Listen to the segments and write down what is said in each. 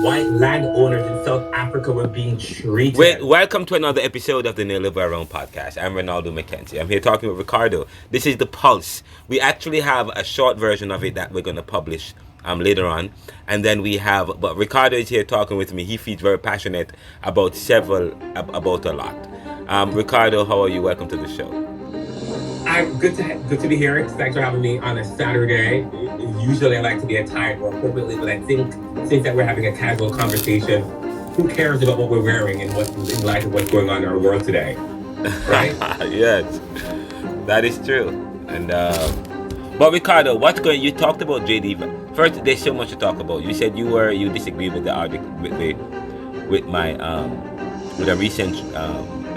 white landowners in South Africa were being treated. Welcome to another episode of the Neoliberal Round Podcast. I'm Renaldo McKenzie. I'm here talking with Ricardo. This is The Pulse. We actually have a short version of it that we're going to publish later on. And then but Ricardo is here talking with me. He feels very passionate about about a lot. Ricardo, how are you? Welcome to the show. I'm good to be here. Thanks for having me on a Saturday. Usually I like to be attired more appropriately, but I think since that we're having a casual conversation, who cares about what we're wearing and what in light of what's going on in our world today, right? Yes, that is true. And but Ricardo, you talked about JD. First, there's so much to talk about. You said you disagree with the article with a recent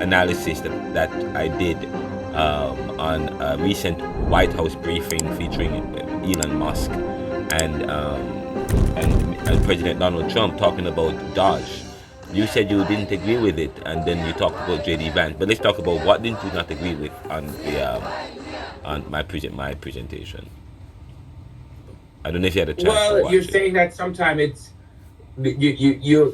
analysis that I did on a recent White House briefing featuring Elon Musk and President Donald Trump talking about Dodge. You said you didn't agree with it, and then you talked about JD Vance. But let's talk about what didn't you not agree with on my presentation. I don't know if you had a chance to watch you're saying that sometimes it's you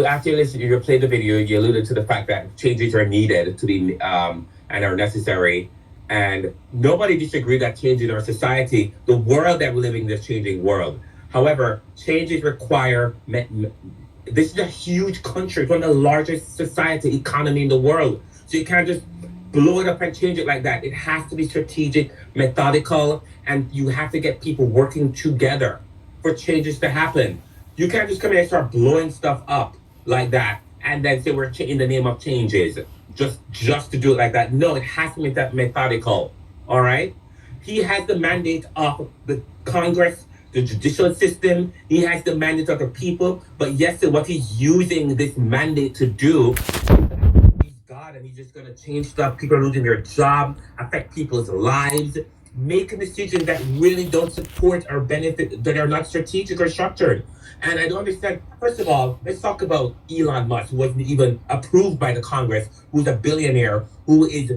after you played the video, you alluded to the fact that changes are needed to be and are necessary. And nobody disagreed that change in our society, the world that we're living in, this changing world. However, changes require, this is a huge country, it's one of the largest society economy in the world. So you can't just blow it up and change it like that. It has to be strategic, methodical, and you have to get people working together for changes to happen. You can't just come in and start blowing stuff up like that and then say we're in the name of changes. Just to do it like that. No, it has to be that methodical. All right? He has the mandate of the Congress, the judicial system. He has the mandate of the people. But yes, what he's using this mandate to do, he's God, and he's just going to change stuff. People are losing their job, affect people's lives, making decisions that really don't support or benefit, that are not strategic or structured. And I don't understand. First of all, let's talk about Elon Musk, who wasn't even approved by the Congress, who's a billionaire, who is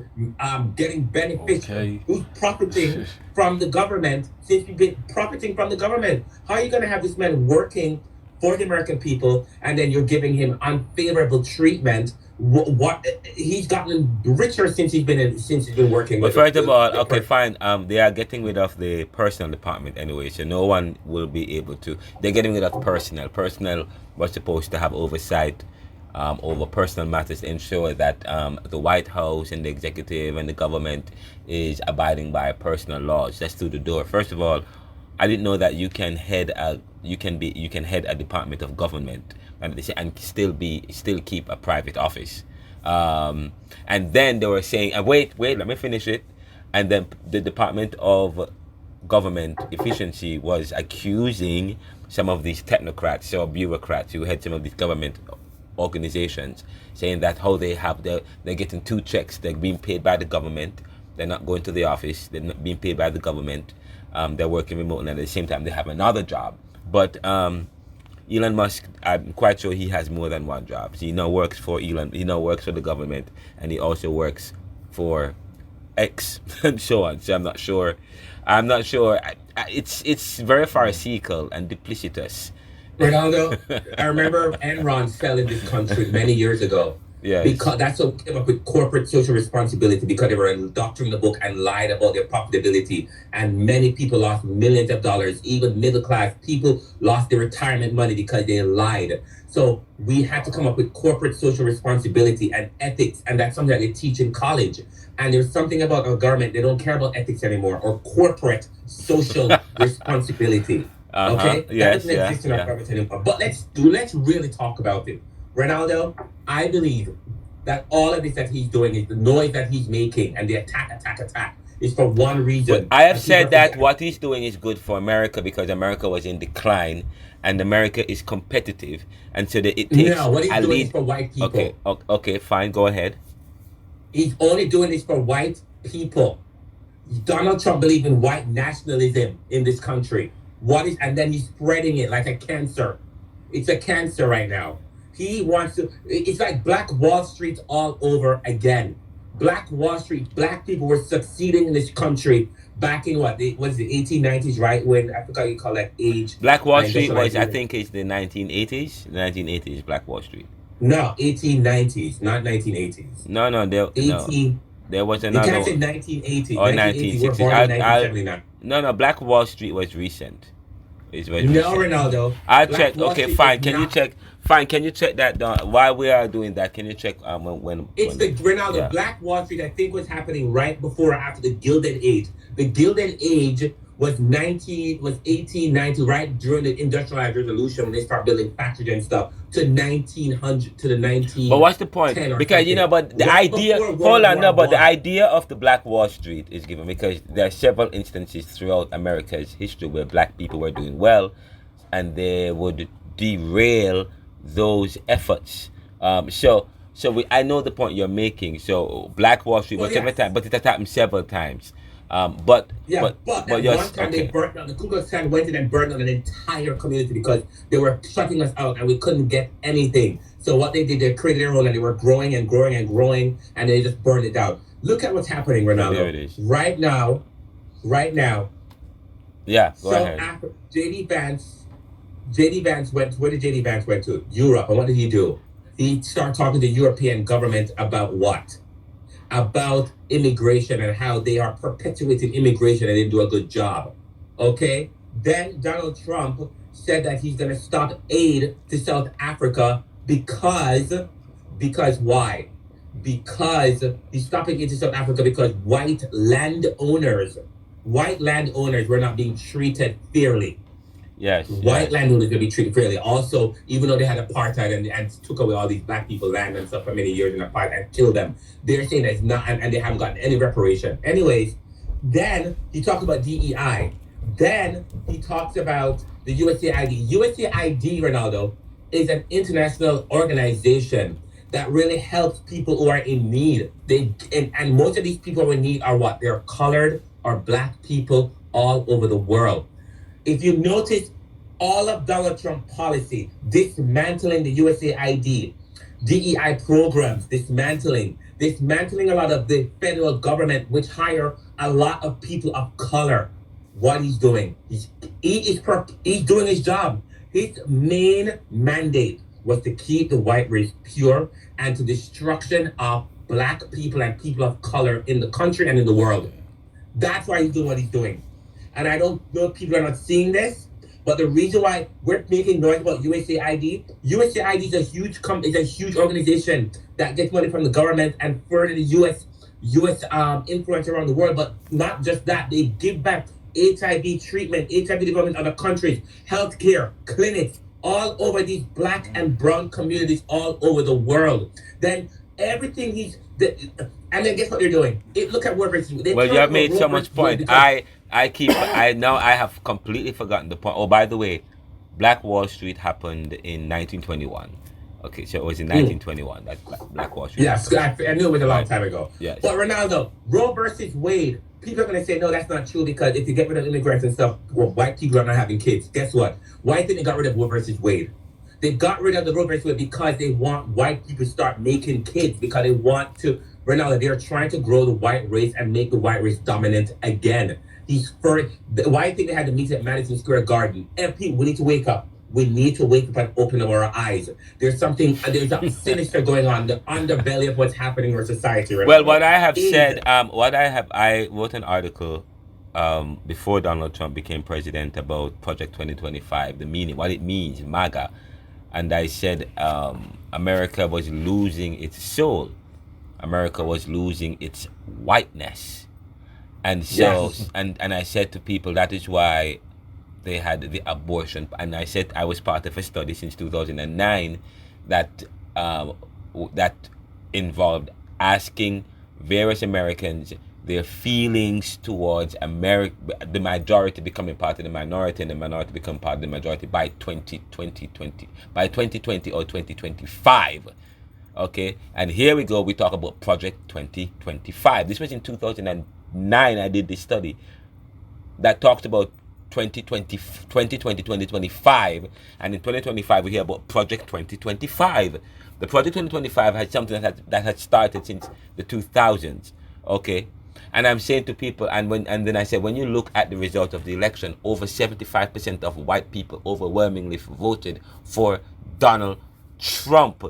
getting benefits, who's profiting from the government, since we've been profiting from the government. How are you going to have this man working for the American people, and then you're giving him unfavorable treatment? What he's gotten richer since he's been working. But first of all, okay, fine. They are getting rid of the personnel department anyway, so no one will be able to. They're getting rid of personnel. Personnel was supposed to have oversight over personal matters to ensure that the White House and the executive and the government is abiding by personal laws. That's through the door. First of all, I didn't know that you can head a department of government and still keep a private office. And then they were saying, wait, let me finish it. And then the Department of Government Efficiency was accusing some of these technocrats or bureaucrats who had some of these government organizations, saying that they're getting two checks. They're being paid by the government. They're not going to the office. They're not being paid by the government. They're working remote, and at the same time they have another job. But Elon Musk, I'm quite sure he has more than one job. He now works for Elon. He now works for the government, and he also works for X and so on. So I'm not sure. It's very pharisaical and duplicitous. Ronaldo, I remember Enron fell in this country many years ago. Yes. Because that's what came up with corporate social responsibility, because they were doctoring the book and lied about their profitability. And many people lost millions of dollars. Even middle class people lost their retirement money because they lied. So we had to come up with corporate social responsibility and ethics. And that's something that they teach in college. And there's something about our government, they don't care about ethics anymore, or corporate social responsibility. Okay? Yes, that doesn't exist in our government anymore. But let's really talk about it. Ronaldo, I believe that all of this that he's doing is the noise that he's making and the attack is for one reason. But I have said that what he's doing is good for America, because America was in decline and America is competitive, and so that it takes what he's doing is for white people. Okay, fine, go ahead. He's only doing this for white people. Donald Trump believes in white nationalism in this country. And then he's spreading it like a cancer. It's a cancer right now. He wants to, it's like Black Wall Street all over again. Black Wall Street, black people were succeeding in this country back in what? It was the 1890s, right? When I forgot you call that age. Black Wall Street was, I Industrialization. think, it's the 1980s. 1980s, Black Wall Street. No, 1890s, not 1980s. No, no. 18. There was You another can't say one. 1980s. Or 1980s. We're 1960s. born in 1979. No. Black Wall Street was recent. It was No, recent. Ronaldo. I'll Black check. Wall Okay, Street fine. is Can you not- check? Fine. Can you check that down? While we are doing that, can you check when It's the Ronaldo. yeah. Black Wall Street, I think, was happening right before or after the Gilded Age. The Gilded Age was 1890, right during the Industrialized Revolution when they start building factories and stuff, to 1900 to the 19. But what's the point? 10 or Because you know, something. but the Right idea. before World Hold on, War no, but the One. idea of the Black Wall Street is given because there are several instances throughout America's history where black people were doing well, and they would derail those efforts. I know the point you're making. So Black Wall Street Well, was several yes. times, but it has happened several times. But But that yes, one time okay. they burnt down, the Ku Klux Klan went in and burned down an entire community because they were shutting us out and we couldn't get anything. So what they did, they created their own and they were growing and growing and growing and they just burned it down. Look at what's happening, Ronaldo. There it is. Right now, Yeah, go South ahead. Africa, JD Vance went, where did JD Vance went to? Europe. And what did he do? He started talking to European government about what? About immigration and how they are perpetuating immigration and they do a good job. Okay? Then Donald Trump said that he's going to stop aid to South Africa because why? Because he's stopping aid to South Africa because white landowners were not being treated fairly. Yes. White landowners going to be treated fairly. Also, even though they had apartheid and took away all these black people land and stuff for many years in apartheid and killed them, they're saying that it's not, and they haven't gotten any reparation. Anyways, then he talks about DEI. Then he talks about the USAID. USAID, Ronaldo, is an international organization that really helps people who are in need. And most of these people who are in need are what? They're colored or black people all over the world. If you notice, all of Donald Trump's policy, dismantling the USAID, DEI programs, dismantling a lot of the federal government, which hire a lot of people of color. What he's doing, he's doing his job. His main mandate was to keep the white race pure and to destruction of black people and people of color in the country and in the world. That's why he's doing what he's doing. And I don't know if people are not seeing this, but the reason why we're making noise about USAID is a huge organization that gets money from the government and further the US influence around the world. But not just that, they give back HIV treatment, HIV development in other countries, healthcare, clinics, all over these black and brown communities all over the world. Then everything and then guess what they're doing? Look at workers. Well, you have made so much point. I have completely forgotten the point. Oh, by the way, Black Wall Street happened in 1921. Okay, so it was in 1921 that Black Wall Street. Yes, I knew it was a long time ago. Yes. But Ronaldo, Roe versus Wade, people are going to say, no, that's not true because if you get rid of immigrants and stuff, well, white people are not having kids. Guess what? Why didn't they got rid of Roe versus Wade? They got rid of the Roe versus Wade because they want white people to start making kids, because they want to, Ronaldo, they're trying to grow the white race and make the white race dominant again. Why do you think they had the meeting at Madison Square Garden? And people, we need to wake up. We need to wake up and open up our eyes. There's something sinister going on, the underbelly of what's happening in our society right Well, now. what I have said, I wrote an article before Donald Trump became president about Project 2025, the meaning, what it means, MAGA. And I said America was losing its soul. America was losing its whiteness. And so, Yes. and I said to people, that is why they had the abortion. And I said I was part of a study since 2009 that that involved asking various Americans their feelings towards America, the majority becoming part of the minority and the minority becoming part of the majority by 2020 or 2025. Okay, and here we go. We talk about Project 2025. This was in 2009. I did this study that talked about 2025, and in 2025 we hear about Project 2025. The Project 2025 had something that had started since the 2000s. Okay, and I'm saying to people, and then I said, when you look at the result of the election, over 75% of white people overwhelmingly voted for Donald Trump.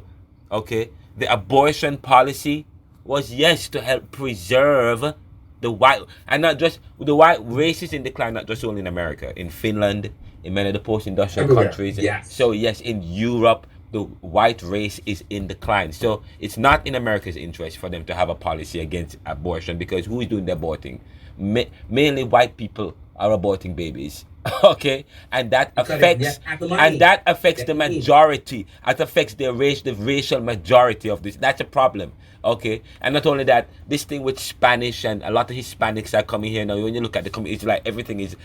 Okay, the abortion policy was, yes, to help preserve the white, and not just the white race is in decline, not just only in America, in Finland, in many of the post-industrial countries. Yes. So yes, in Europe, the white race is in decline. So it's not in America's interest for them to have a policy against abortion, because who is doing the aborting? Mainly white people are aborting babies. Okay, and that affects the majority. It affects the racial majority of this. That's a problem. Okay, and not only that, this thing with Spanish, and a lot of Hispanics are coming here now. When you look at the community, it's like everything is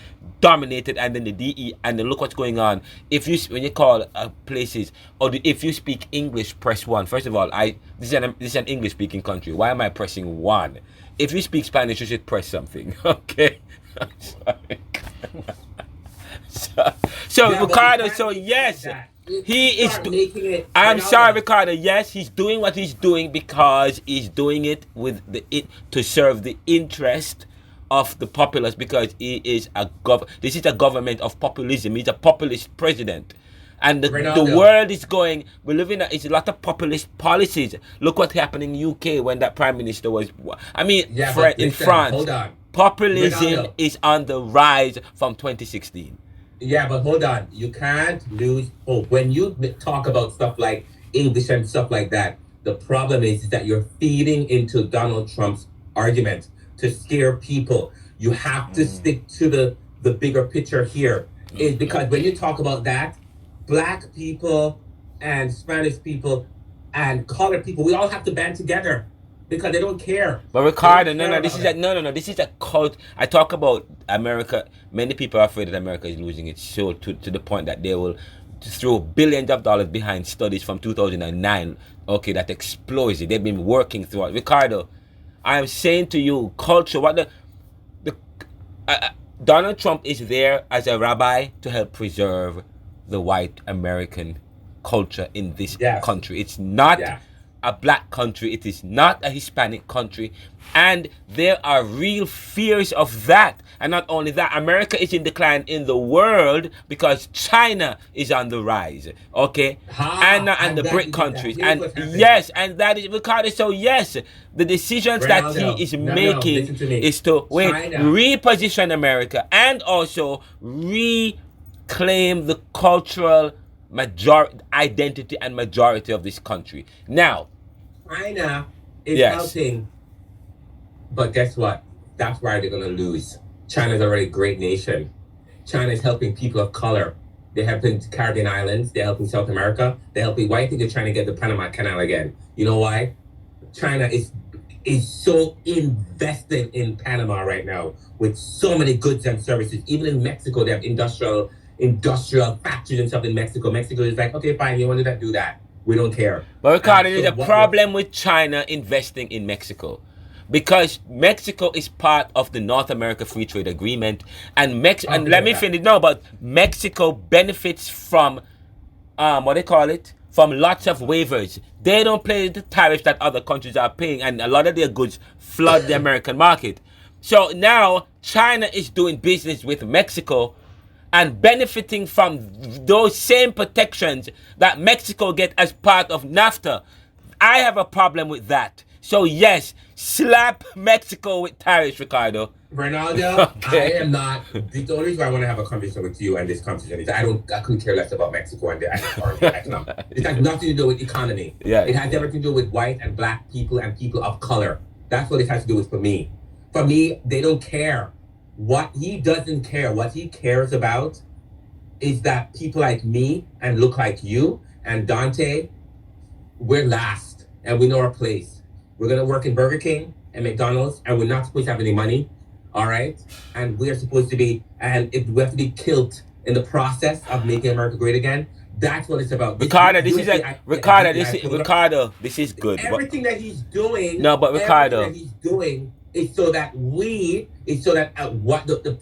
dominated, and then the DE, and then look what's going on. When you call places, or if you speak English, press 1. First of all, this is an English speaking country. Why am I pressing 1? If you speak Spanish, you should press something. Okay, I'm sorry. So Ricardo, so yes, he is. I'm sorry, Ricardo. Yes, he's doing what he's doing because he's doing it with to serve the interest of the populace, because he is this is a government of populism. He's a populist president. And the world is going, we're living it's a lot of populist policies. Look what happened in UK when that prime minister was, in France. Hold on. Populism Ronaldo is on the rise from 2016. Yeah, but hold on. You can't lose hope. When you talk about stuff like English and stuff like that, the problem is that you're feeding into Donald Trump's argument to scare people. You have to stick to the bigger picture here. Is because when you talk about that, Black people and Spanish people and colored people, we all have to band together because they don't care. But Ricardo, this is a cult. I talk about America. Many people are afraid that America is losing its soul to the point that they will throw billions of dollars behind studies from 2009. Okay, that exploits it. They've been working throughout. Ricardo, I am saying to you, culture. Donald Trump is there as a rabbi to help preserve the white American culture in this country. It's not a black country. It is not a Hispanic country. And there are real fears of that. And not only that, America is in decline in the world because China is on the rise. Okay? And the BRIC countries. And yes, and that is Ricardo. So yes, the decisions that he is making is to reposition America and also claim the cultural identity and majority of this country. Now, China is helping, but guess what? That's why they're going to lose. China's already a great nation. China is helping people of color. They're helping the Caribbean islands. They're helping South America. They're helping. Why do you think they're trying to get the Panama Canal again? You know why? China is so invested in Panama right now with so many goods and services. Even in Mexico, they have industrial factories and stuff in Mexico. Mexico is like, okay, fine, you want to do that. We don't care. But Ricardo, there's a problem with China investing in Mexico. Because Mexico is part of the North America Free Trade Agreement. And let me finish. No, but Mexico benefits from, from lots of waivers. They don't pay the tariffs that other countries are paying. And a lot of their goods flood the American market. So now China is doing business with Mexico and benefiting from those same protections that Mexico get as part of NAFTA. I have a problem with that. So yes, slap Mexico with tariffs, Ricardo. Ronaldo, okay. I am not. The only reason I want to have a conversation with you and this conversation is I couldn't care less about Mexico and the economy. It has nothing to do with economy. Yeah. It has everything to do with white and black people and people of color. That's what it has to do with for me. For me, they don't care. What he doesn't care, what he cares about is that people like me and look like you and Dante, we're last and we know our place. We're going to work in Burger King and McDonald's and we're not supposed to have any money, all right? And we're supposed to be, and if we have to be killed in the process of making America great again, that's what it's about. Ricardo, this is good. Everything that he's doing. No, but Ricardo, everything that he's doing It's so that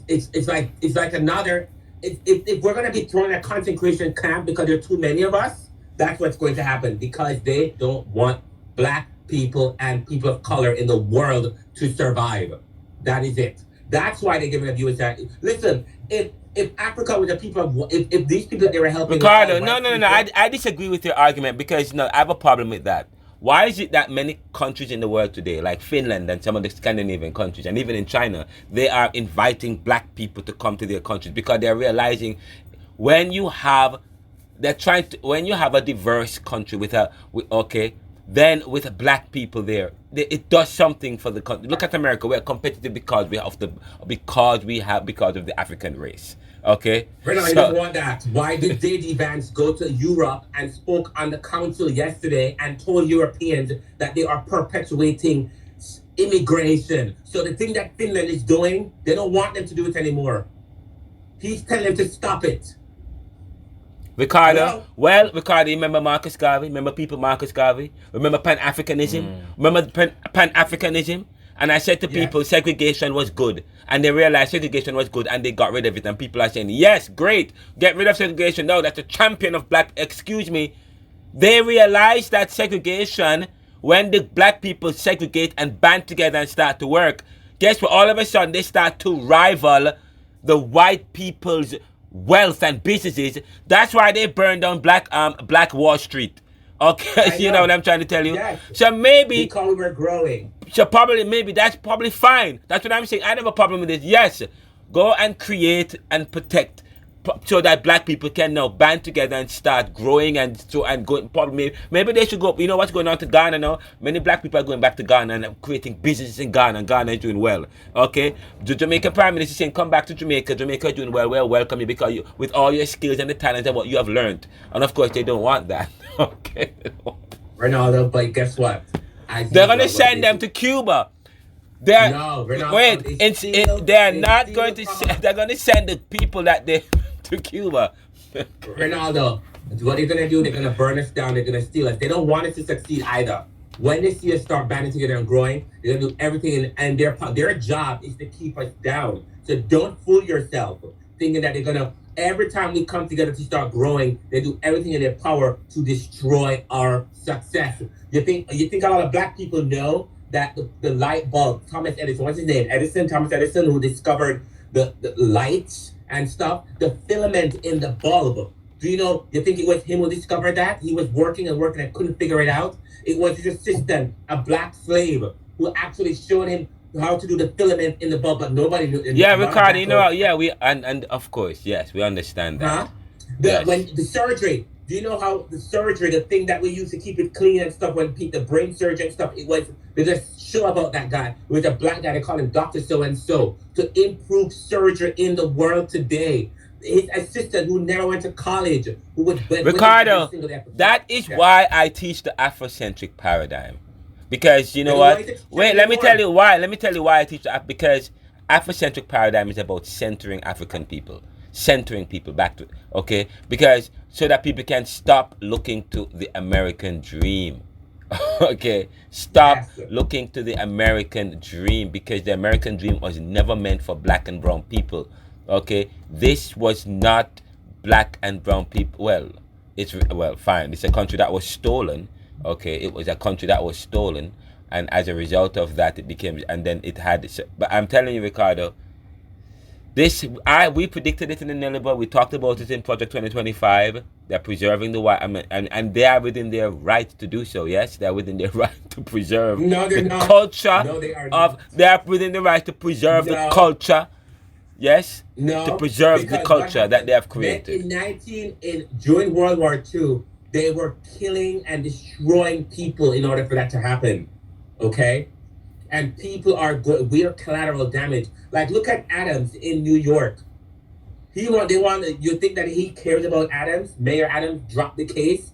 it's like another. If we're gonna be thrown in a concentration camp because there are too many of us, that's what's going to happen because they don't want black people and people of color in the world to survive. That is it. That's why they're giving a view that. Listen, if Africa was the people of, if these people that they were helping, Ricardo, no. I disagree with your argument because no, I have a problem with that. Why is it that many countries in the world today, like Finland and some of the Scandinavian countries, and even in China, they are inviting black people to come to their countries because they're realizing when you have a diverse country then with black people there, it does something for the country. Look at America; we're competitive because of the African race. Okay, I don't want that. Why did J.D. Vance go to Europe and spoke on the council yesterday and told Europeans that they are perpetuating immigration? So the thing that Finland is doing, they don't want them to do it anymore. He's telling them to stop it. Ricardo, Ricardo, you remember Marcus Garvey? Remember people Marcus Garvey? Remember Pan-Africanism? Remember Pan-Africanism? And I said to people, segregation was good. And they realized segregation was good and they got rid of it. And people are saying, yes, great, get rid of segregation. No, that's a champion of black, excuse me. They realized that segregation, when the black people segregate and band together and start to work, guess what? All of a sudden, they start to rival the white people's wealth and businesses. That's why they burned down Black Wall Street. Okay, you know what I'm trying to tell you? Yes. So maybe because we were growing. So that's probably fine. That's what I'm saying. I have a problem with this. Yes, go and create and protect so that black people can now band together and start growing and going. Probably maybe they should go. You know what's going on to Ghana now? Many black people are going back to Ghana and creating businesses in Ghana, and Ghana is doing well. Okay, the Jamaican Prime Minister saying, "Come back to Jamaica. Jamaica is doing well. We'll welcome you because with all your skills and the talents and what you have learned." And of course, they don't want that. Okay, Ronaldo, but guess what? They're gonna send them to Cuba. They're not going to send the people that they to Cuba. Ronaldo, what they're gonna do? They're gonna burn us down. They're gonna steal us. They don't want us to succeed either. When they see us start banding together and growing, they're gonna do everything, and their job is to keep us down. So don't fool yourself thinking that they're gonna. Every time we come together to start growing, they do everything in their power to destroy our success. You think a lot of black people know that the light bulb, Thomas Edison, what's his name? Thomas Edison, who discovered the lights and stuff, the filament in the bulb. Do you know, you think it was him who discovered that? He was working and couldn't figure it out. It was his assistant, a black slave, who actually showed him how to do the filament in the bulb, but nobody knew. Yeah, Ricardo, you know, we and of course, yes, we understand that. When the surgery, do you know how the surgery, the thing that we use to keep it clean and stuff, when the brain surgery and stuff, they just show about that guy. It was a black guy, they call him Dr. So-and-so, to improve surgery in the world today. His assistant who never went to college, who would Ricardo, that is why I teach the Afrocentric paradigm. Because you know what? Wait, let me tell you why. Let me tell you why I teach that. Because Afrocentric paradigm is about centering African people. Centering people back to, okay? Because so that people can stop looking to the American dream. Okay? Stop looking to the American dream, because the American dream was never meant for black and brown people. Okay? This was not black and brown people. Well, fine. It's a country that was stolen. Okay, it was a country that was stolen, and as a result of that, it became, and then it had. But I'm telling you, Ricardo, we predicted it in the Neoliberal. We talked about it in Project 2025. They're preserving the white, and they are within their right to do so. Yes, they are within their right to preserve culture. No, they are not. They are within the right to preserve the culture. Yes, to preserve the culture that they have created. During World War II. They were killing and destroying people in order for that to happen, okay? And people we are collateral damage. Like, look at Adams in New York. You think that he cares about Adams? Mayor Adams dropped the case.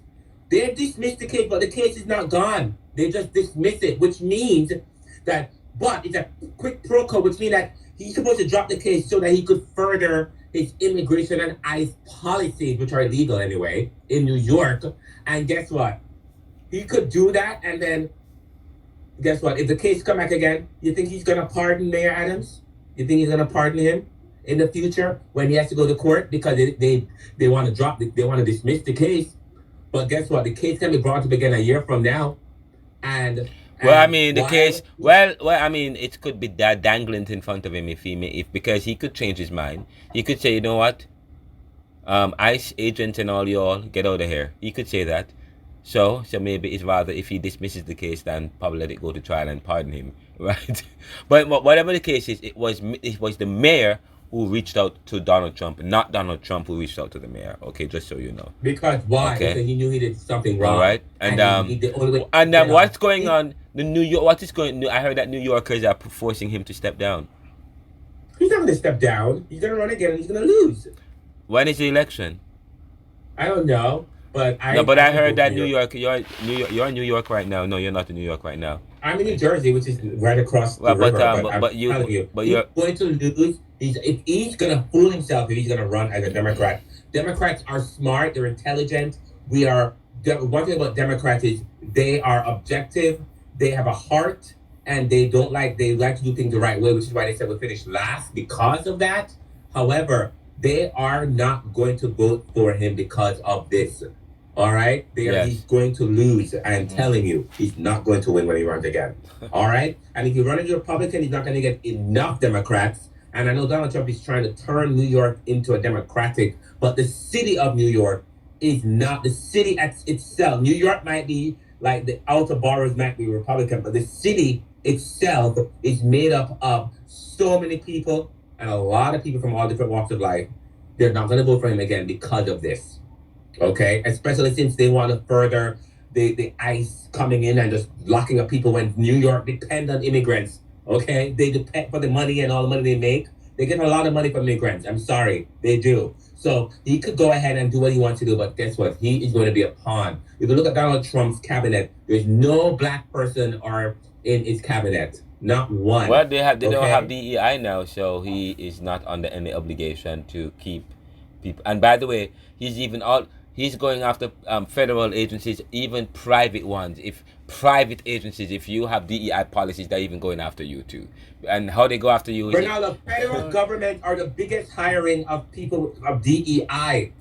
They dismissed the case, but the case is not gone. They just dismiss it, which means that, but it's a quid-pro-quo, which means that he's supposed to drop the case so that he could further his immigration and ICE policies, which are illegal anyway, in New York. And guess what? He could do that, and then guess what? If the case come back again, you think he's gonna pardon Mayor Adams? You think he's gonna pardon him in the future when he has to go to court because they want to they want to dismiss the case? But guess what? The case can be brought up again a year from now, and well, I mean, the case. Well, I mean, it could be that dangling in front of him if because he could change his mind. He could say, you know what, ICE agents and all y'all get out of here. He could say that. So maybe it's rather if he dismisses the case than probably let it go to trial and pardon him, right? But whatever the case is, it was the mayor who reached out to Donald Trump, not Donald Trump who reached out to the mayor. Okay, just so you know. Because why? Okay. Because he knew he did something wrong. All right, and what's going on? The New York. What is going? I heard that New Yorkers are forcing him to step down. He's not going to step down. He's going to run again. And he's going to lose. When is the election? I don't know. But I heard that New York. You're in New York right now. No, you're not in New York right now. I'm in New Jersey, which is right across the river. But you're going to lose. If he's going to fool himself, if he's going to run as a Democrat. Democrats are smart. They're intelligent. One thing about Democrats is they are objective. They have a heart, and they like to do things the right way, which is why they said we'll finish last because of that. However, they are not going to vote for him because of this. All right? He's going to lose. I'm telling you, he's not going to win when he runs again. All right? And if you run as a Republican, he's not going to get enough Democrats. And I know Donald Trump is trying to turn New York into a Democratic, but the city of New York is not. The city itself. New York might be like the outer boroughs might be Republican, but the city itself is made up of so many people and a lot of people from all different walks of life. They're not going to vote for him again because of this. Okay, especially since they want to further the ICE coming in and just locking up people when New York depends on immigrants. Okay, they depend for the money and all the money they make. They get a lot of money from immigrants. I'm sorry, they do. So he could go ahead and do what he wants to do, but guess what? He is going to be a pawn. If you look at Donald Trump's cabinet, there's no black person in his cabinet. Not one. Well, they don't have DEI now, so he is not under any obligation to keep people. And by the way, he's going after federal agencies, even private ones. If you have DEI policies, they're even going after you too. And how they go after you is the federal government are the biggest hiring of people of DEI.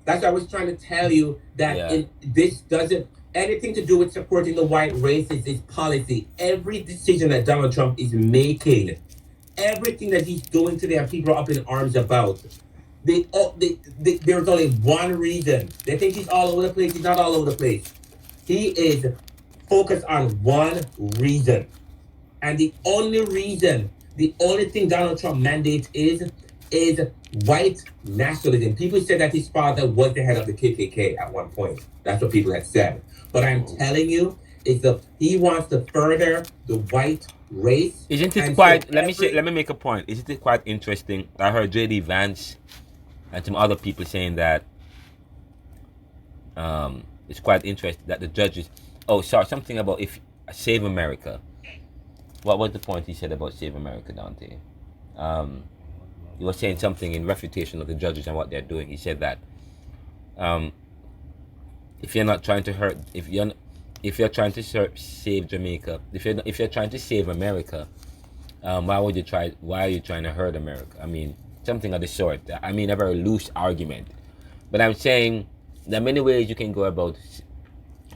That's what I was trying to tell you, that this doesn't anything to do with supporting the white race. Is his policy. Every decision that Donald Trump is making, everything that he's doing today, and people are up in arms about. There's only one reason. They think he's all over the place. He's not all over the place. He is focused on one reason. And the only thing Donald Trump mandates is white nationalism. People said that his father was the head of the KKK at one point. That's what people had said. But I'm telling you, he wants to further the white race. Isn't it quite? Let me make a point. Isn't it quite interesting? I heard J.D. Vance and some other people saying that it's quite interesting that the judges. Oh, sorry, something about if Save America. What was the point he said about Save America, Dante? He was saying something in refutation of the judges and what they're doing. He said that if you're not trying to hurt, if you're trying to save Jamaica, if you're trying to save America, why are you trying to hurt America? I mean, something of the sort. I mean, a very loose argument. But I'm saying there are many ways you can go about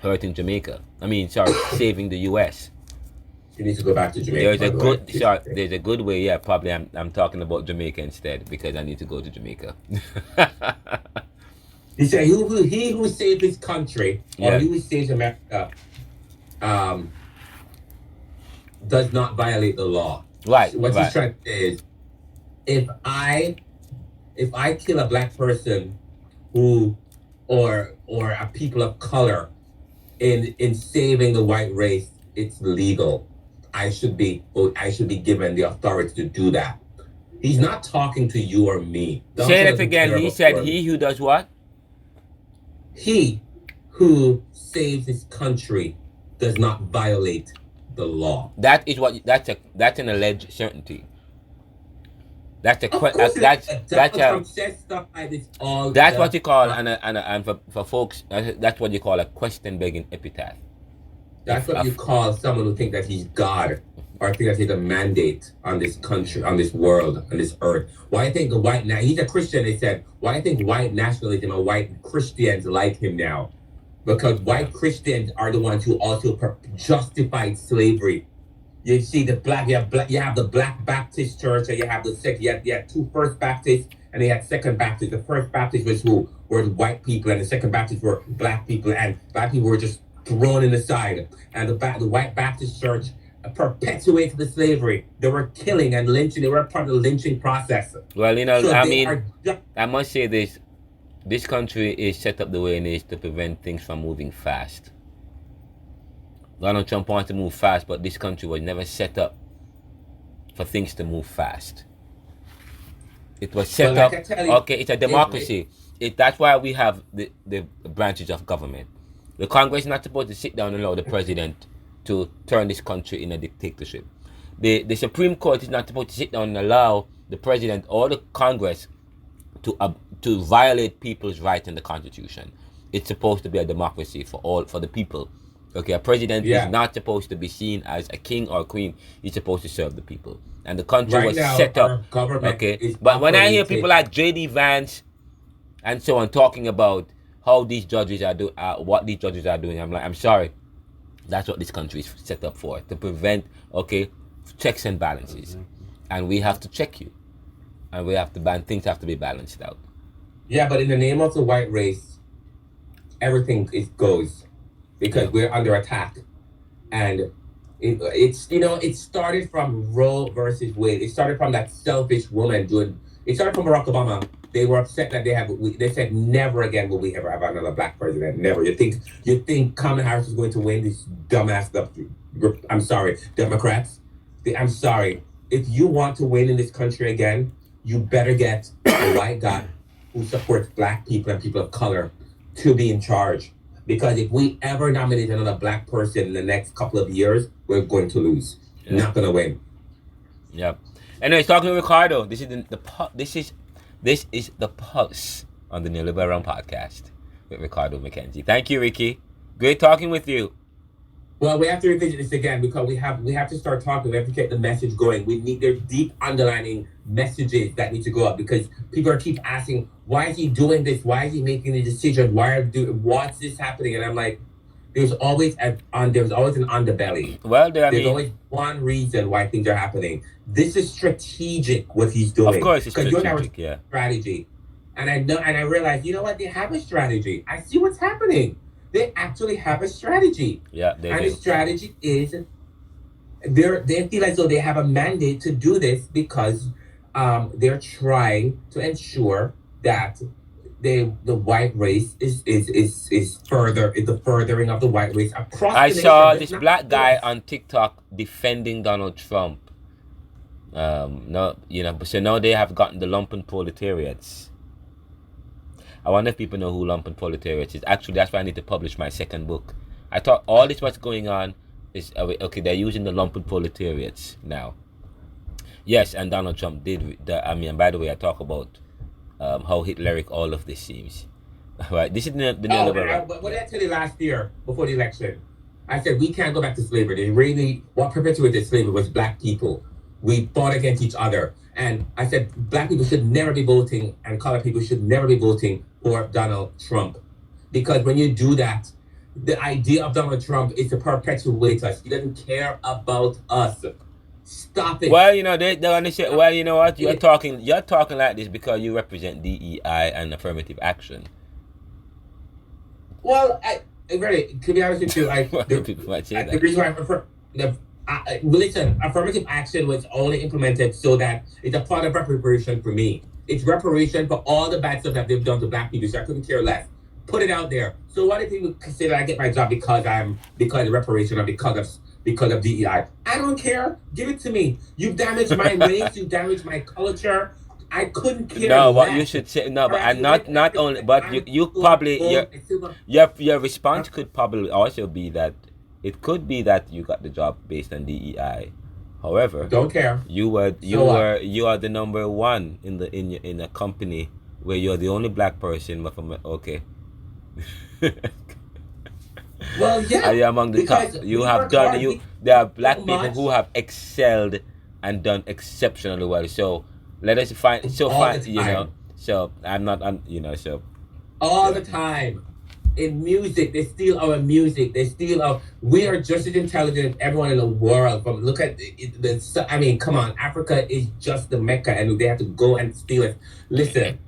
hurting Jamaica. Saving the U.S. You need to go back to Jamaica. There's a good way. Yeah, probably I'm talking about Jamaica instead because I need to go to Jamaica. He said, he who saved his country, or he who saves America, does not violate the law. Right. What he's trying to say is, if I kill a black person or a people of color in saving the white race, it's legal. I should be given the authority to do that. He's not talking to you or me. Say it again. He said, "He who does what? He who saves his country does not violate the law." That's an alleged certainty. That's what you call and for folks, that's what you call a question begging epitaph. That's what you call someone who thinks that he's God or think that he's a mandate on this country, on this world, on this earth. Why I think the white he's a Christian, they said, why I think white nationalism and white Christians like him now? Because white Christians are the ones who also justified slavery. You see the you have the Black Baptist Church, and you have the second. You had two First Baptists, and they had Second Baptist. The First Baptist was who were the white people, and the Second Baptist were black people, and black people were just thrown in the side. And the White Baptist Church perpetuated the slavery. They were killing and lynching. They were part of the lynching process. Well, So I they mean, are I must say this. This country is set up the way it is to prevent things from moving fast. Donald Trump wants to move fast, but this country was never set up for things to move fast. It was set Well, up, like I tell you, okay, it's a democracy. That's why we have the branches of government. The Congress is not supposed to sit down and allow the president to turn this country in a dictatorship. The Supreme Court is not supposed to sit down and allow the president or the Congress to violate people's rights in the Constitution. It's supposed to be a democracy for the people. Okay, a president Yeah. is not supposed to be seen as a king or queen. He's supposed to serve the people. And the country right was now set our up. government Okay, is but when I hear operating. people like J.D. Vance and so on talking about how these judges are doing, what these judges are doing, I'm like, I'm sorry. That's what this country is set up for, to prevent, okay, checks and balances. And we have to check you. And we have to things have to be balanced out. Yeah, but in the name of the white race, everything goes because we're under attack, and it's it started from Roe versus Wade. It started from that selfish woman doing. It started from Barack Obama. They were upset that they said never again will we ever have another black president. Never. You think Kamala Harris is going to win? This dumbass I'm sorry, Democrats. I'm sorry. If you want to win in this country again, you better get a white guy who supports black people and people of color to be in charge. Because if we ever nominate another black person in the next couple of years, we're going to lose. Yeah. Not going to win. Yep. Anyways, talking to Ricardo, this is the pulse on the Neoliberal Round Podcast with Ricardo McKenzie. Thank you, Ricky. Great talking with you. Well, we have to revisit this again because we have to start talking. We have to get the message going. There's deep underlining messages that need to go up because people keep asking, why is he doing this? Why is he making the decision? What's this happening? And I'm like, there's always an underbelly. Well, there's always one reason why things are happening. This is strategic what he's doing. Of course, it's strategic. You're strategy, and I realize, you know what? They have a strategy. I see what's happening. They actually have a strategy. Yeah, they do. The strategy is they feel as though they have a mandate to do this because they're trying to ensure that the white race is the furthering of the white race across. I saw this black guy on TikTok defending Donald Trump. So now they have gotten the lumpen proletariats. I wonder if people know who lumpen proletariat is. Actually, that's why I need to publish my second book. I thought all this what's going on is, okay, they're using the lumpen proletariats now. Yes, and Donald Trump did. By the way, I talk about how Hitleric all of this seems. Right, this is the neoliberal. What did I tell you last year before the election? I said we can't go back to slavery. What perpetuated slavery was black people. We fought against each other. And I said black people should never be voting and colored people should never be voting for Donald Trump. Because when you do that, the idea of Donald Trump is to perpetuate us. He doesn't care about us. Stop it. Well, they understand. Well, you know what? You're talking like this because you represent DEI and affirmative action. Well, to be honest with you, the reason why I prefer listen, affirmative action was only implemented so that it's a part of reparation for me. It's reparation for all the bad stuff that they've done to black people, so I couldn't care less. Put it out there. So what if people consider I get my job because of reparation or because of DEI? I don't care. Give it to me. You've damaged my race. You've damaged my culture. I couldn't care. No, less. what you should say. No, but and not only. But you probably your response could probably also be that it could be that you got the job based on DEI. However, don't care. You are the number one in a company where you're the only black person. Okay. Well, yeah, Are you among the top? because You we have work done hard. you. We There are so black people much who have excelled and done exceptionally well. So let us find. So all find. the time. So I'm not. So All yeah. the time. In music, they steal our music. They steal our. We are just as intelligent as everyone in the world. From look at I mean, come on, Africa is just the mecca, and they have to go and steal it. Listen,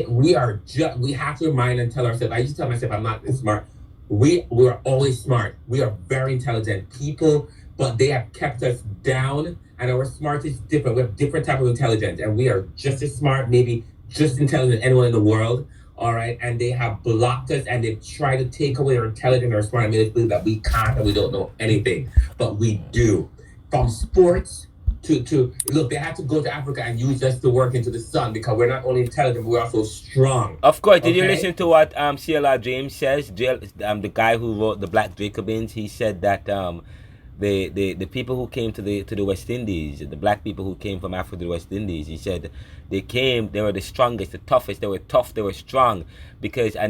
we are just. We have to remind and tell ourselves. I used to tell myself, I'm not this smart. We are always smart. We are very intelligent people, but they have kept us down, and our smart is different. We have different type of intelligence, and we are just as smart, maybe just as intelligent as anyone in the world. All right, and they have blocked us, and they've tried to take away our intelligence, our smart, and made us believe that we can't and we don't know anything, but we do. From sports to look, they had to go to Africa and use us to work into the sun because we're not only intelligent, but we're also strong. Of course, did you Okay? listen to what CLR James says? The guy who wrote the Black Jacobins, he said that the people who came to the West Indies, the black people who came from Africa to the West Indies, he said they were the strongest, the toughest, they were tough, they were strong because Yeah.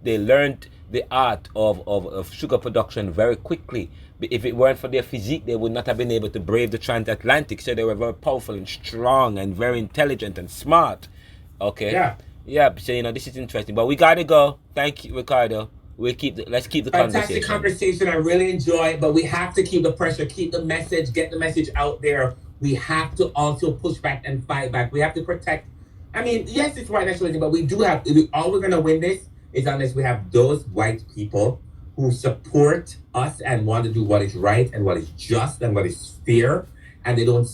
they learned the art of sugar production very quickly. If it weren't for their physique, they would not have been able to brave the transatlantic. So they were very powerful and strong and very intelligent and smart. Okay. Yeah. Yeah. So this is interesting, but we gotta go. Thank you, Ricardo. Let's keep the Fantastic conversation. conversation. I really enjoy it, but we have to keep the pressure, keep the message, get the message out there. We have to also push back and fight back. We have to protect. I mean, yes, it's white nationalism, but we do have. All we're gonna win this is unless we have those white people who support us and want to do what is right and what is just and what is fair, and they're not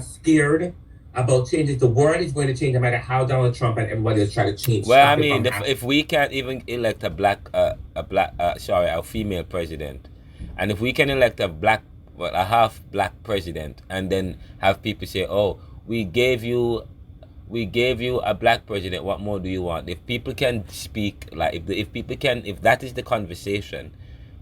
scared about changes. The world is going to change no matter how Donald Trump and everybody is trying to change. Well, I stop it mean, from if we can't even elect a female president, and if we can elect a half black president, and then have people say, "Oh, we gave you a black president. What more do you want?" If people can speak, like if that is the conversation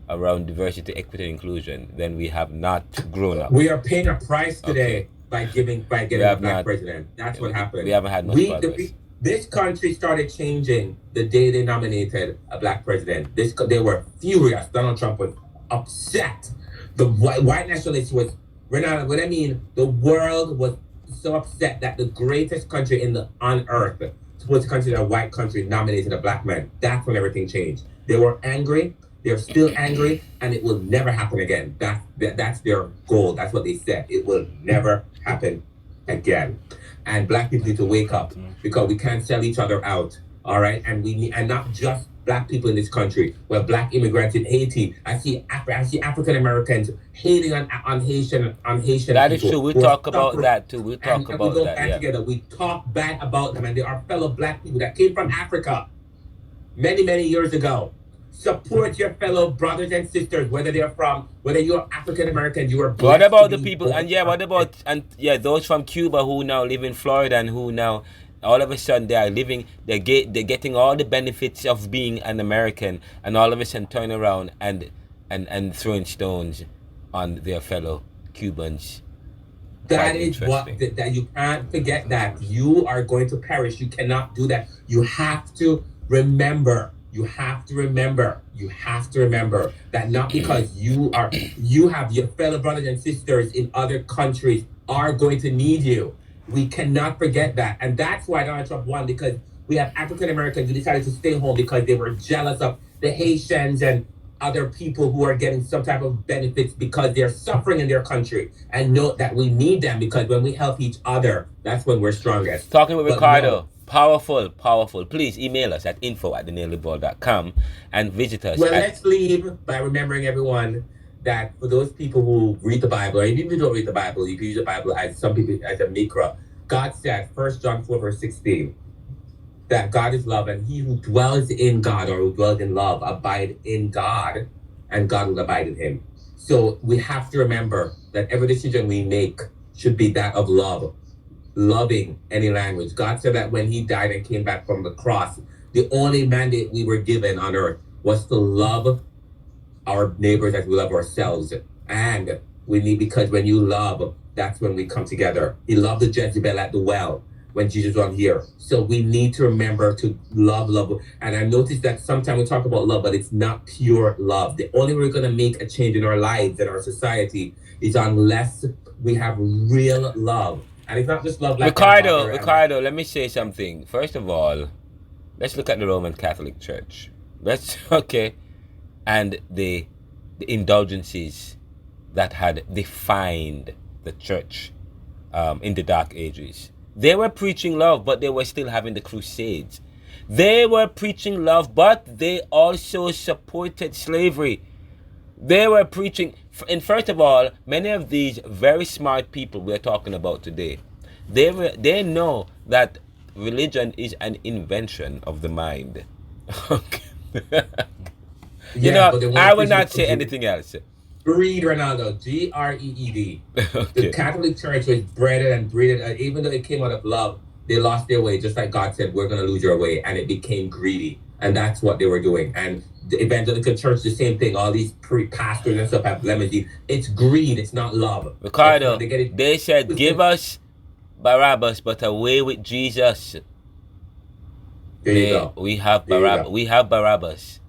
around diversity, equity, and inclusion, then we have not grown up. We are paying a price today. Okay. By getting a black president. That's what happened. We haven't had much progress. This country started changing the day they nominated a black president. They were furious. Donald Trump was upset. The white nationalists was Renaldo. What I mean, the world was so upset that the greatest country on earth was a country, a white country, nominated a black man. That's when everything changed. They were angry. They're still angry, and it will never happen again. That's their goal. That's what they said. It will never happen again. And black people need to wake up because we can't sell each other out. All right, and not just black people in this country. We're black immigrants in Haiti. I see African Americans hating on Haitian. That is true. We talk about that too. We talk and about we go that. back Yeah. together. We talk bad about them, and they are fellow black people that came from Africa many years ago. Support your fellow brothers and sisters, whether you're African American, you are black. What about the people? Those from Cuba who now live in Florida and who now all of a sudden they're getting all the benefits of being an American, and all of a sudden turn around and throwing stones on their fellow Cubans. That is that you can't forget that you are going to perish. You cannot do that. You have to remember. You have to remember that not because you have your fellow brothers and sisters in other countries are going to need you. We cannot forget that. And that's why Donald Trump won, because we have African Americans who decided to stay home because they were jealous of the Haitians and other people who are getting some type of benefits because they're suffering in their country. And know that we need them, because when we help each other, that's when we're strongest. Talking with Ricardo. Powerful. Please email us at info@neoliberal.com and visit us. Well, let's leave by remembering, everyone, that for those people who read the Bible, or even if you don't read the Bible, you can use the Bible as some people as a mikra. God said, 1 John 4 verse 16, that God is love, and he who dwells in God or who dwells in love abide in God, and God will abide in him. So we have to remember that every decision we make should be that of love. Loving any language. God said that when he died and came back from the cross, the only mandate we were given on earth was to love our neighbors as we love ourselves. And we need, because when you love, that's when we come together. He loved the Jezebel at the well, when Jesus was here. So we need to remember to love. And I noticed that sometimes we talk about love, but it's not pure love. The only way we're going to make a change in our lives and our society is unless we have real love. And it's not just love like Ricardo, let me say something. First of all, let's look at the Roman Catholic Church. And the indulgences that had defined the church in the Dark Ages. They were preaching love, but they were still having the crusades. They were preaching love, but they also supported slavery. They were preaching, and first of all, many of these very smart people we're talking about today, they know that religion is an invention of the mind. I will not say anything else. Greed, Renaldo. Greed. Okay. The Catholic Church was breaded and breeded, even though it came out of love, they lost their way. Just like God said, we're going to lose your way. And it became greedy. And that's what they were doing. And the Evangelical Church, the same thing. All these pastors and stuff have lemons. It's greed. It's not love. Ricardo, they said, give us Barabbas, but away with Jesus. There you go. We have Barabbas. We have Barabbas.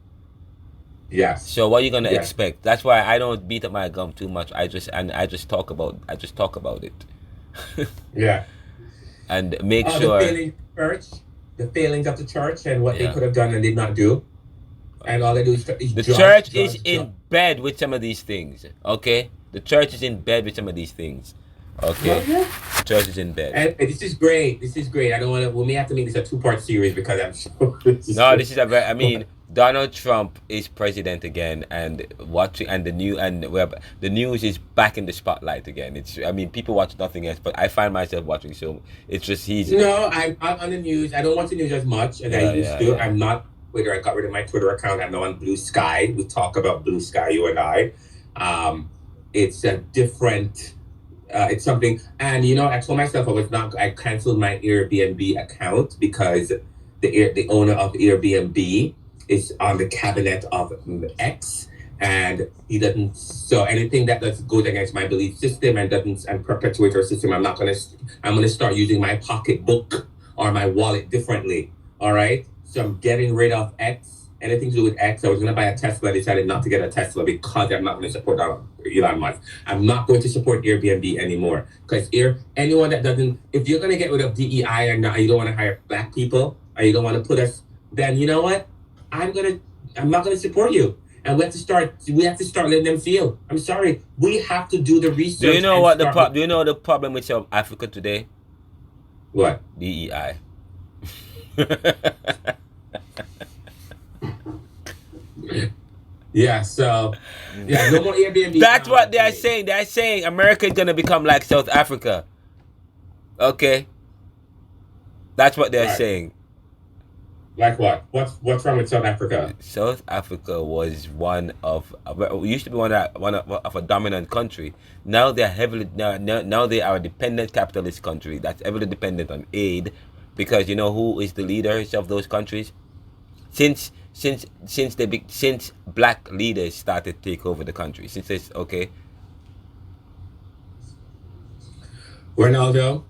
Yes. So what are you gonna expect? That's why I don't beat up my gum too much. I just talk about it. Yeah. And make sure the failings of the church and what they could have done and did not do. And all they do is the church is in bed with some of these things. Okay? The church is in bed with some of these things. Okay? The church is in bed. And this is great. I don't want to. We may have to make this a 2-part series because I'm sure. This is a very. I mean, Donald Trump is president again, and the news is back in the spotlight again. People watch nothing else, but I find myself watching. So it's just No, I'm not on the news. I don't watch the news as much as I used to. I'm not Twitter. I got rid of my Twitter account. I'm now on Blue Sky. We talk about Blue Sky, you and I. It's a different. It's something, and I told myself I canceled my Airbnb account because the owner of Airbnb is on the cabinet of X, and he doesn't. So anything that goes against my belief system and perpetuate our system, I'm gonna start using my pocketbook or my wallet differently. All right. So I'm getting rid of X. Anything to do with X. I was gonna buy a Tesla. I decided not to get a Tesla because I'm not gonna support Elon Musk. I'm not going to support Airbnb anymore because anyone that doesn't, if you're gonna get rid of DEI and you don't want to hire black people or you don't want to put us, then you know what? I'm not gonna support you. And we have to start letting them feel. I'm sorry. We have to do the research. Do you know do you know the problem with South Africa today? What? DEI. Yeah, so no more Airbnb. That's what they're saying. They're saying America is gonna become like South Africa. Okay. That's what they're saying. Like what? What's wrong with South Africa? South Africa was used to be one of a dominant country. Now they're heavily now they are a dependent capitalist country that's heavily dependent on aid, because you know who is the leaders of those countries? Since black leaders started to take over the country. Ronaldo,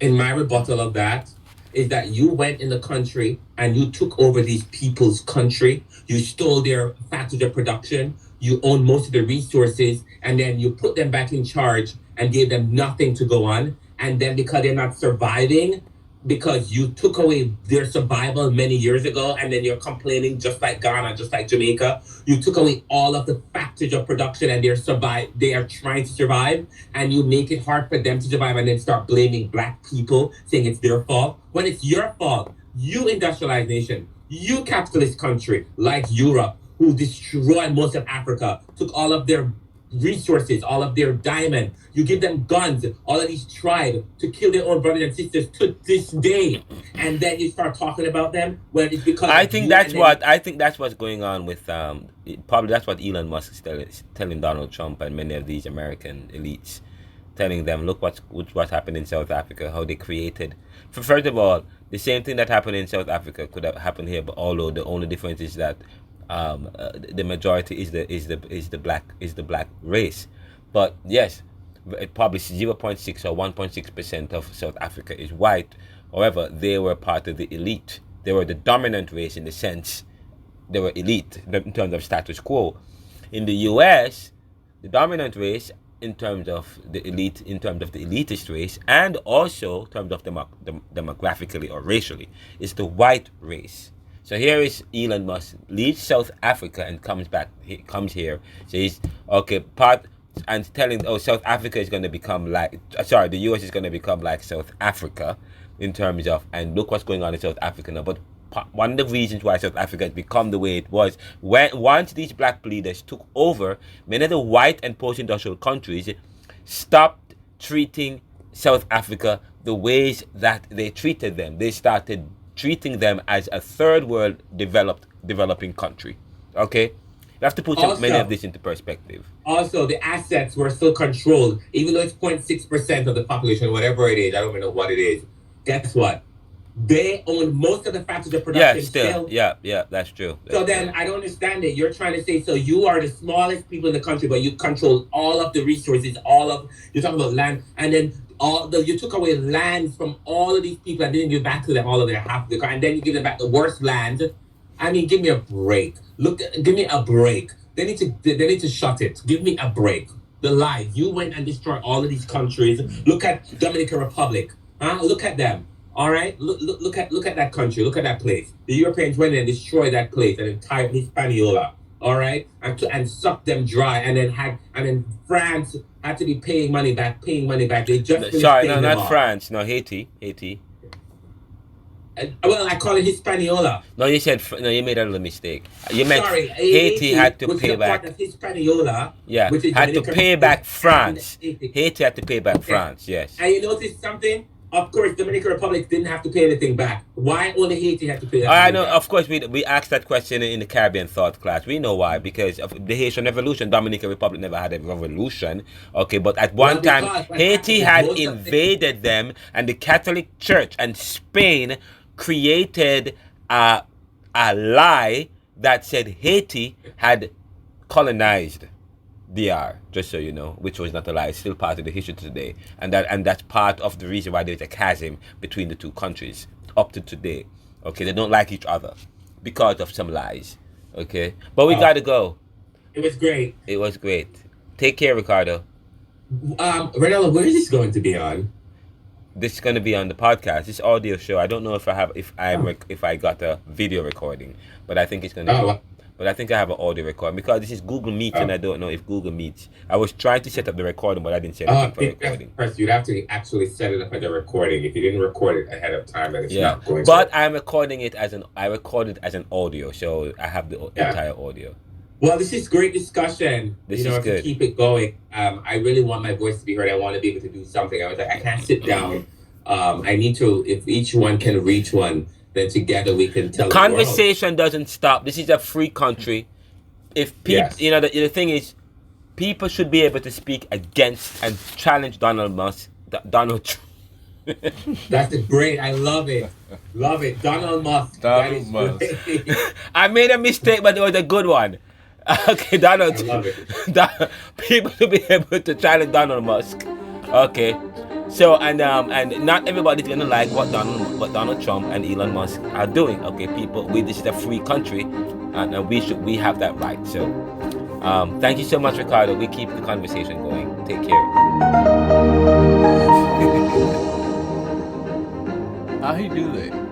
in my rebuttal of that, is that you went in the country and you took over these people's country. You stole their factors of production. You owned most of the resources, and then you put them back in charge and gave them nothing to go on. And then because they're not surviving, because you took away their survival many years ago, and then you're complaining just like Ghana, just like Jamaica. You took away all of the factors of production and they are trying to survive, and you make it hard for them to survive and then start blaming black people, saying it's their fault, when it's your fault. You industrialized nation, you capitalist country like Europe, who destroyed most of Africa, took all of their resources, all of their diamond. You give them guns, all of these tribes, to kill their own brothers and sisters to this day, and then you start talking about them when it's because I think that's what's going on with probably that's what Elon Musk is telling Donald Trump and many of these American elites, telling them, look what happened in South Africa, how they created. First of all, the same thing that happened in South Africa could have happened here, but although the only difference is that the majority is the black race. But yes, it probably 0.6 or 1.6% of South Africa is white, However, they were part of the elite. They were the dominant race in the sense they were elite in terms of status quo. In the US, the dominant race in terms of the elite, in terms of the elitist race, and also in terms of demographically or racially, is the white race. So here is Elon Musk, leaves South Africa and comes back. He comes here, says, okay, and telling, oh, South Africa is going to become like, the US is going to become like South Africa in terms of, and look what's going on in South Africa now. But one of the reasons why South Africa has become the way it was, once these black leaders took over, many of the white and post-industrial countries stopped treating South Africa the ways that they treated them. They started treating them as a third world developing country. Okay? You have to put many of this into perspective. Also, the assets were still controlled, even though it's 0.6% of the population, whatever it is, I don't even know what it is. Guess what? They own most of the factors of production. That's true. I don't understand it. You're trying to say, so you are the smallest people in the country, but you control all of the resources, you're talking about land, and then you took away land from all of these people and didn't give back to them all of their half of the car, and then you give them back the worst land. I mean, give me a break. Give me a break. They need to shut it. Give me a break. The lies. You went and destroyed all of these countries. Look at Dominican Republic. Look at them. All right, look at that country. Look at that place. The Europeans went and destroyed that place, an entire Hispaniola. All right, and sucked them dry, and then France had to be paying money back. They just not France, no Haiti. Well, I call it Hispaniola. No, you made a little mistake. You meant Haiti had to pay back. Part of Hispaniola. Yeah, which is had to pay back France. Haiti had to pay back France. Yes. And you notice something? Of course, Dominican Republic didn't have to pay anything back. Why only Haiti had to pay that? I know. Of course, we asked that question in the Caribbean thought class. We know why, because of the Haitian Revolution. Dominican Republic never had a revolution. Okay, but at one time, Haiti had invaded them, and the Catholic Church and Spain created a lie that said Haiti had colonized DR, just so you know, which was not a lie. It's still part of the history today, and that's part of the reason why there's a chasm between the two countries up to today. Okay, they don't like each other because of some lies. Okay, but we gotta go. It was great. It was great. Take care, Ricardo. Renaldo, where is this going to be on? This is going to be on the podcast. This audio show. I don't know if I got a video recording, but I think it's going to. But I think I have an audio recording because this is Google Meet, and I don't know if Google Meets. I was trying to set up the recording, but I didn't set it up for recording. First, you'd have to actually set it up as a recording. If you didn't record it ahead of time, then it's not going. But I'm recording it I recorded as an audio, so I have the entire audio. Well, this is great discussion. This is good. To keep it going. I really want my voice to be heard. I want to be able to do something. I was like, I can't sit down. I need to. If each one can reach one, then together we can tell. The conversation doesn't stop. This is a free country. If people, the thing is, people should be able to speak against and challenge Donald Trump. That's great. I love it. Donald Musk. I made a mistake, but it was a good one. Okay, Donald. I love it. People should be able to challenge Donald Musk. Okay. So and not everybody's gonna like what Donald Trump and Elon Musk are doing. Okay, people, this is a free country, and we have that right. So, thank you so much, Ricardo. We keep the conversation going. Take care. How he do that?